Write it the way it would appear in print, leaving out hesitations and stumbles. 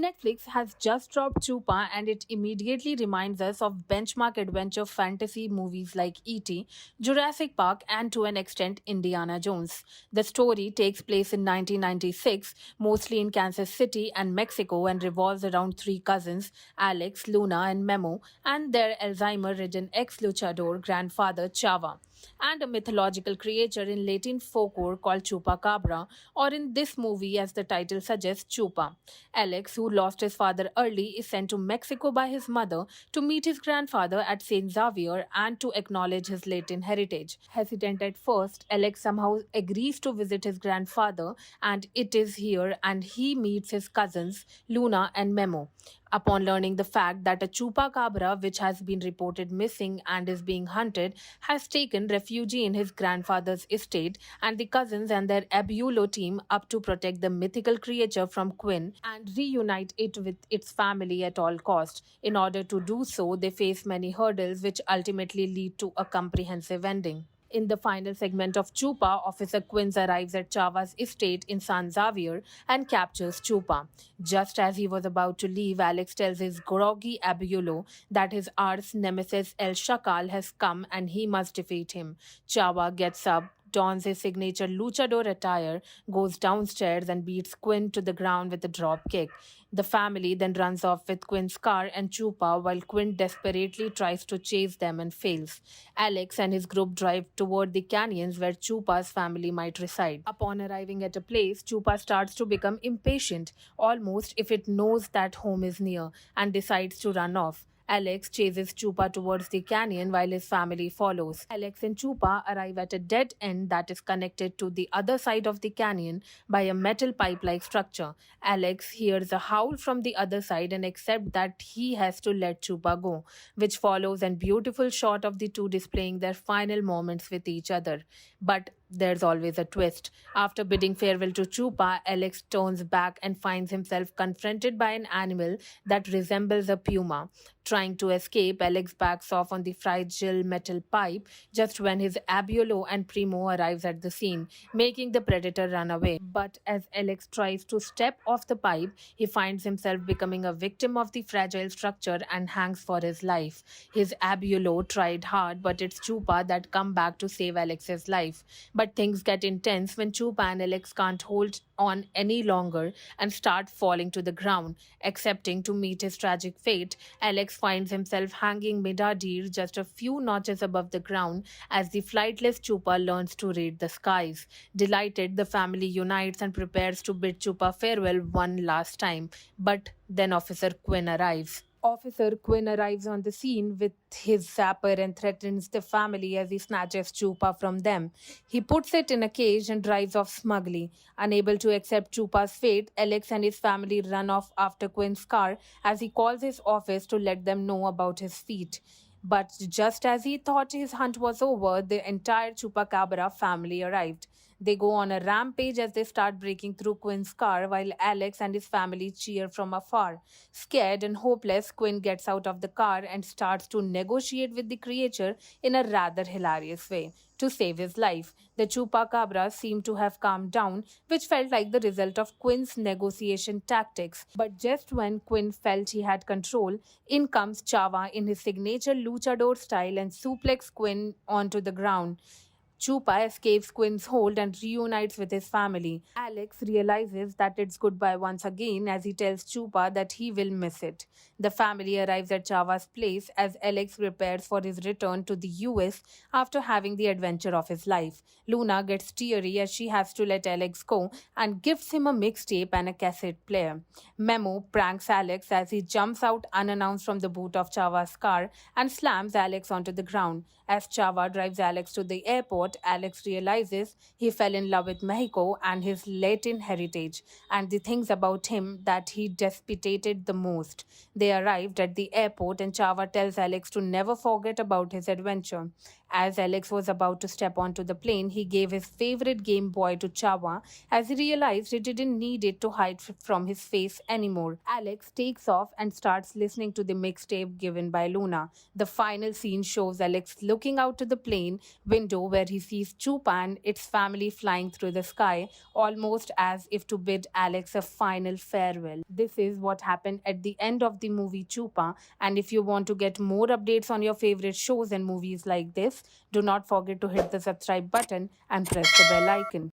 Netflix has just dropped Chupa and it immediately reminds us of benchmark adventure fantasy movies like E.T., Jurassic Park, and to an extent Indiana Jones. The story takes place in 1996, mostly in Kansas City and Mexico, and revolves around three cousins, Alex, Luna, and Memo, and their Alzheimer ridden ex luchador grandfather, Chava, and a mythological creature in Latin folklore called Chupacabra, or in this movie, as the title suggests, Chupa. Alex, who lost his father early, is sent to Mexico by his mother to meet his grandfather at St. Xavier and to acknowledge his Latin heritage. Hesitant at first, Alex somehow agrees to visit his grandfather, and it is here and he meets his cousins, Luna and Memo. Upon learning the fact that a chupacabra, which has been reported missing and is being hunted, has taken refuge in his grandfather's estate, and the cousins and their abuelo team up to protect the mythical creature from Quinn and reunite it with its family at all cost. In order to do so, they face many hurdles which ultimately lead to a comprehensive ending. In the final segment of Chupa, Officer Quince arrives at Chava's estate in San Xavier and captures Chupa. Just as he was about to leave, Alex tells his groggy abuelo that his arch nemesis El Shakal has come and he must defeat him. Chava gets up, dons his signature luchador attire, goes downstairs, and beats Quinn to the ground with a drop kick. The family then runs off with Quinn's car and Chupa while Quinn desperately tries to chase them and fails. Alex and his group drive toward the canyons where Chupa's family might reside. Upon arriving at a place, Chupa starts to become impatient, almost if it knows that home is near, and decides to run off. Alex chases Chupa towards the canyon while his family follows. Alex and Chupa arrive at a dead end that is connected to the other side of the canyon by a metal pipe like structure. Alex hears a howl from the other side and accepts that he has to let Chupa go, which follows a beautiful shot of the two displaying their final moments with each other. But there's always a twist. After bidding farewell to Chupa, Alex turns back and finds himself confronted by an animal that resembles a puma. Trying to escape, Alex backs off on the fragile metal pipe just when his abuelo and Primo arrives at the scene, making the predator run away. But as Alex tries to step off the pipe, he finds himself becoming a victim of the fragile structure and hangs for his life. His abuelo tried hard, but it's Chupa that come back to save Alex's life. But things get intense when Chupa and Alex can't hold on any longer and start falling to the ground. Accepting to meet his tragic fate, Alex finds himself hanging midadir just a few notches above the ground as the flightless Chupa learns to read the skies. Delighted, the family unites and prepares to bid Chupa farewell one last time. But then Officer Quinn arrives. Officer Quinn arrives on the scene with his zapper and threatens the family as he snatches Chupa from them. He puts it in a cage and drives off smugly. Unable to accept Chupa's fate, Alex and his family run off after Quinn's car as he calls his office to let them know about his feat. But just as he thought his hunt was over, the entire Chupacabra family arrived. They go on a rampage as they start breaking through Quinn's car while Alex and his family cheer from afar. Scared and hopeless, Quinn gets out of the car and starts to negotiate with the creature in a rather hilarious way to save his life. The Chupacabra seemed to have calmed down, which felt like the result of Quinn's negotiation tactics. But just when Quinn felt he had control, in comes Chava in his signature luchador style and suplex Quinn onto the ground. Chupa escapes Quinn's hold and reunites with his family. Alex realizes that it's goodbye once again as he tells Chupa that he will miss it. The family arrives at Chava's place as Alex prepares for his return to the US after having the adventure of his life. Luna gets teary as she has to let Alex go and gifts him a mixtape and a cassette player. Memo pranks Alex as he jumps out unannounced from the boot of Chava's car and slams Alex onto the ground. As Chava drives Alex to the airport, Alex realizes he fell in love with Mexico and his Latin heritage, and the things about him that he despistated the most. They arrived at the airport, and Chava tells Alex to never forget about his adventure. As Alex was about to step onto the plane, he gave his favorite Game Boy to Chava as he realized he didn't need it to hide from his face anymore. Alex takes off and starts listening to the mixtape given by Luna. The final scene shows Alex looking out to the plane window where he sees Chupa and its family flying through the sky, almost as if to bid Alex a final farewell. This is what happened at the end of the movie Chupa. And if you want to get more updates on your favorite shows and movies like this, do not forget to hit the subscribe button and press the bell icon.